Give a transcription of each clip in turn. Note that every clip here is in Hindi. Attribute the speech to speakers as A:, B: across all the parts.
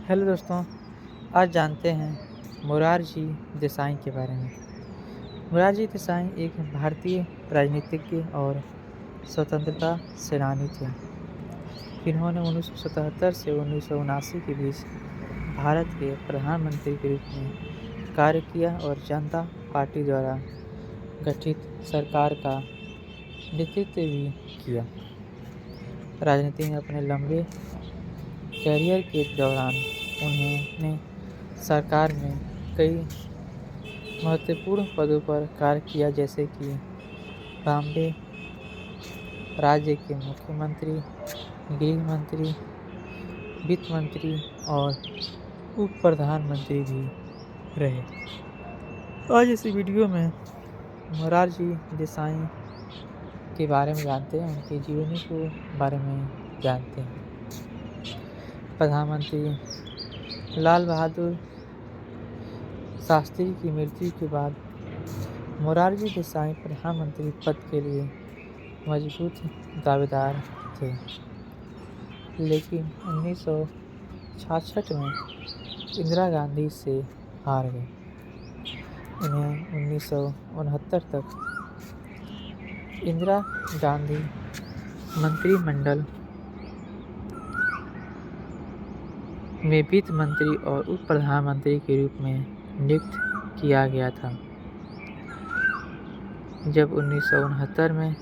A: हेलो दोस्तों, आज जानते हैं मोरारजी देसाई के बारे में। मोरारजी देसाई एक भारतीय राजनीतिज्ञ और स्वतंत्रता सेनानी थे। इन्होंने 1977 से 1979 के बीच भारत के प्रधानमंत्री के रूप में कार्य किया और जनता पार्टी द्वारा गठित सरकार का नेतृत्व भी किया। राजनीति में अपने लंबे करियर के दौरान उन्होंने सरकार में कई महत्वपूर्ण पदों पर कार्य किया, जैसे कि बॉम्बे राज्य के मुख्यमंत्री, गृह मंत्री, वित्त मंत्री और उप प्रधानमंत्री भी रहे। आज इस वीडियो में मोरारजी देसाई के बारे में जानते हैं, उनकी जीवनी के बारे में जानते हैं। प्रधानमंत्री लाल बहादुर शास्त्री की मृत्यु के बाद मोरारजी देसाई प्रधानमंत्री पद के लिए मजबूत दावेदार थे, लेकिन 1966 में इंदिरा गांधी से हार गए। इन्हें 1969 तक इंदिरा गांधी मंत्रिमंडल में वित्त मंत्री और उप प्रधानमंत्री के रूप में नियुक्त किया गया था। जब 1969 में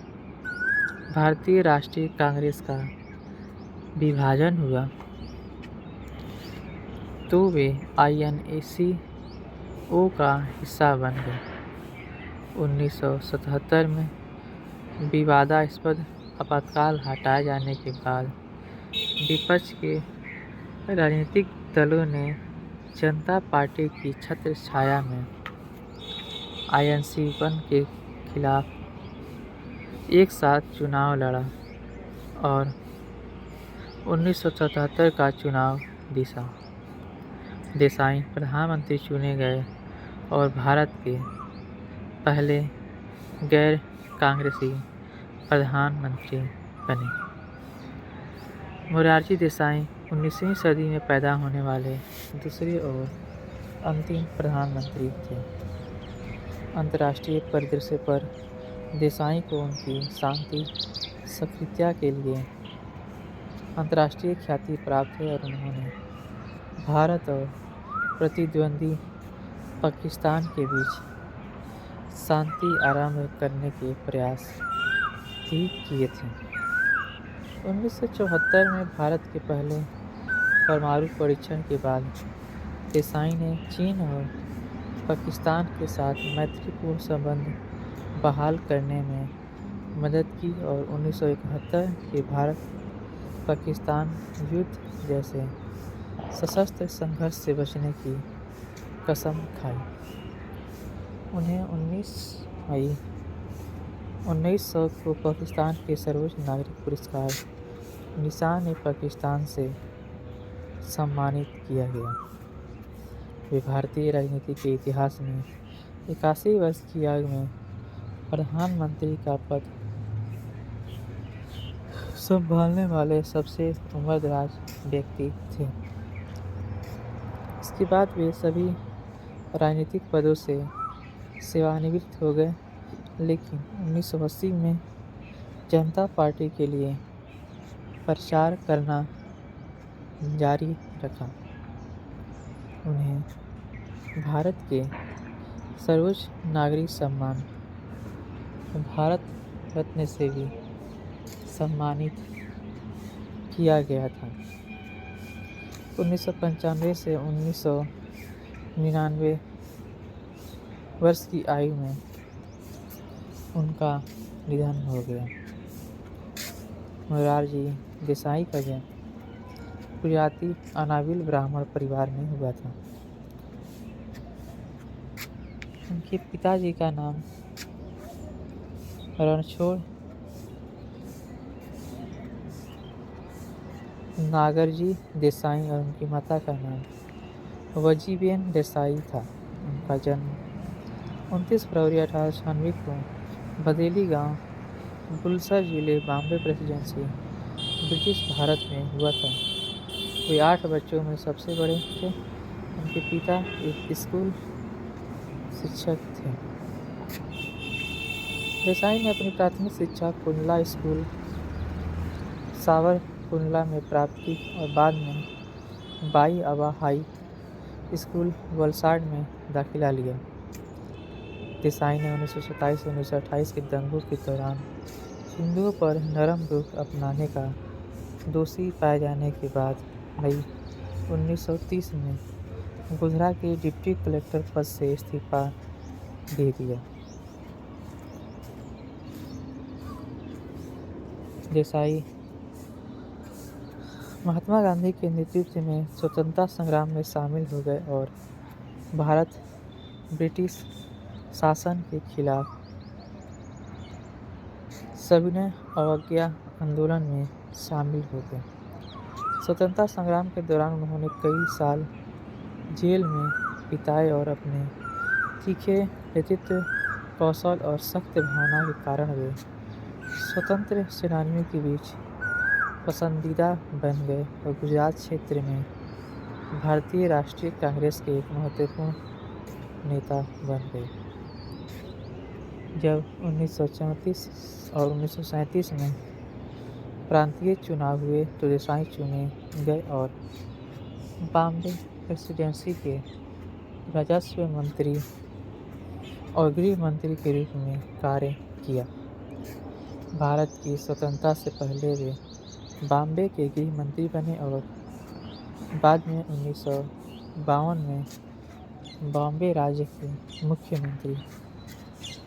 A: भारतीय राष्ट्रीय कांग्रेस का विभाजन हुआ तो वे INACO का हिस्सा बन गए। 1977 में विवादास्पद आपातकाल हटाए जाने के बाद विपक्ष के राजनीतिक दलों ने जनता पार्टी की छत्र छाया में INC-1 के खिलाफ एक साथ चुनाव लड़ा और 1977 का चुनाव जीता। देसाई प्रधानमंत्री चुने गए और भारत के पहले गैर कांग्रेसी प्रधानमंत्री बने। मोरारजी देसाई 19वीं सदी में पैदा होने वाले दूसरे और अंतिम प्रधानमंत्री थे। अंतर्राष्ट्रीय परिदृश्य पर देसाई को उनकी शांति सक्रियता के लिए अंतर्राष्ट्रीय ख्याति प्राप्त है और उन्होंने भारत और प्रतिद्वंदी पाकिस्तान के बीच शांति आरंभ करने के प्रयास भी किए थे। 1974 में भारत के पहले परमाणु परीक्षण के बाद देसाई ने चीन और पाकिस्तान के साथ मैत्रीपूर्ण संबंध बहाल करने में मदद की और 1971 के भारत पाकिस्तान युद्ध जैसे सशस्त्र संघर्ष से बचने की कसम खाई। उन्हें 19 मई 1900 को पाकिस्तान के सर्वोच्च नागरिक पुरस्कार निशान-ए-पाकिस्तान से सम्मानित किया गया। वे भारतीय राजनीति के इतिहास में 81 वर्ष की आयु में प्रधानमंत्री का पद संभालने वाले सबसे उम्रदराज व्यक्ति थे। इसके बाद वे सभी राजनीतिक पदों से सेवानिवृत्त हो गए, लेकिन 1980 में जनता पार्टी के लिए प्रचार करना जारी रखा। उन्हें भारत के सर्वोच्च नागरिक सम्मान भारत रत्न से भी सम्मानित किया गया था। 1995 से 1999 वर्ष की आयु में उनका निधन हो गया। मोरारजी देसाई का जन्म गुजराती अनाविल ब्राह्मण परिवार में हुआ था। उनके पिताजी का नाम रणछोड़ नागरजी देसाई और उनकी माता का नाम वजीबेन देसाई था। उनका जन्म 29 फरवरी 1896 को बदेली गांव, बुलसा जिले, बॉम्बे प्रेसिडेंसी, ब्रिटिश भारत में हुआ था। वे 8 बच्चों में सबसे बड़े थे। उनके पिता एक स्कूल शिक्षक थे। देसाई ने अपनी प्राथमिक शिक्षा कुंडला स्कूल सावरकुंडला में प्राप्त की और बाद में बाई अबा हाई स्कूल वलसाड में दाखिला लिया। देसाई ने 1927 से 1928 के दंगों के दौरान हिंदुओं पर नरम रुख अपनाने का दोषी पाए जाने के बाद मई 1930 में गोधरा के डिप्टी कलेक्टर पद से इस्तीफा दे दिया। देसाई महात्मा गांधी के नेतृत्व में स्वतंत्रता संग्राम में शामिल हो गए और भारत ब्रिटिश शासन के खिलाफ सविनय अवज्ञा आंदोलन में शामिल हो गए। स्वतंत्रता संग्राम के दौरान उन्होंने कई साल जेल में बिताए और अपने तीखे नेतृत्व कौशल और सख्त भावना के कारण वे स्वतंत्र सेनानियों के बीच पसंदीदा बन गए और गुजरात क्षेत्र में भारतीय राष्ट्रीय कांग्रेस के एक महत्वपूर्ण नेता बन गए। जब 1934 और 1937 में प्रांतीय चुनाव हुए तो देसाई चुने गए और बॉम्बे प्रेसिडेंसी के राजस्व मंत्री और गृह मंत्री के रूप में कार्य किया। भारत की स्वतंत्रता से पहले वे बॉम्बे के गृह मंत्री बने और बाद में 1952 में बॉम्बे राज्य के मुख्यमंत्री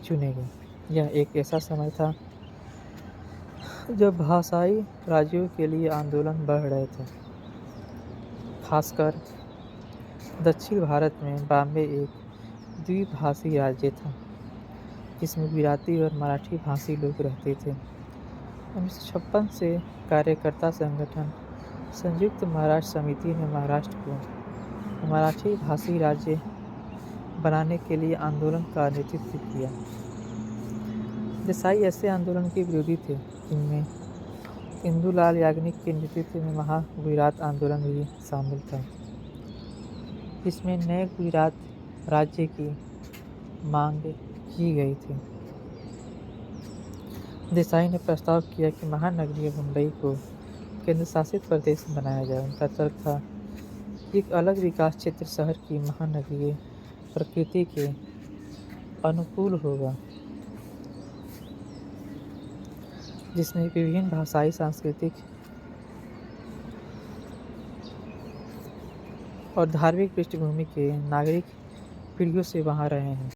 A: चुने गए। यह एक ऐसा समय था जब भाषाई राज्यों के लिए आंदोलन बढ़ रहे थे। खासकर दक्षिण भारत में बॉम्बे एक द्विभाषी राज्य था जिसमें गुजराती और मराठी भाषी लोग रहते थे। 1956 से कार्यकर्ता संगठन संयुक्त महाराष्ट्र समिति ने महाराष्ट्र को मराठी भाषी राज्य बनाने के लिए आंदोलन का नेतृत्व किया। देसाई ऐसे आंदोलन के विरोधी थे जिनमें इंदुलाल याग्निक के नेतृत्व में महा गुजरात आंदोलन भी शामिल था, जिसमें नए गुजरात राज्य की मांग की गई थी। देसाई ने प्रस्ताव किया कि महानगरीय मुंबई को केंद्र शासित प्रदेश बनाया जाए। उनका तर्क था कि एक अलग विकास क्षेत्र शहर की महानगरीय प्रकृति के अनुकूल होगा, जिसमें विभिन्न भाषाई, सांस्कृतिक और धार्मिक पृष्ठभूमि के नागरिक पीढ़ियों से वहां रहे हैं।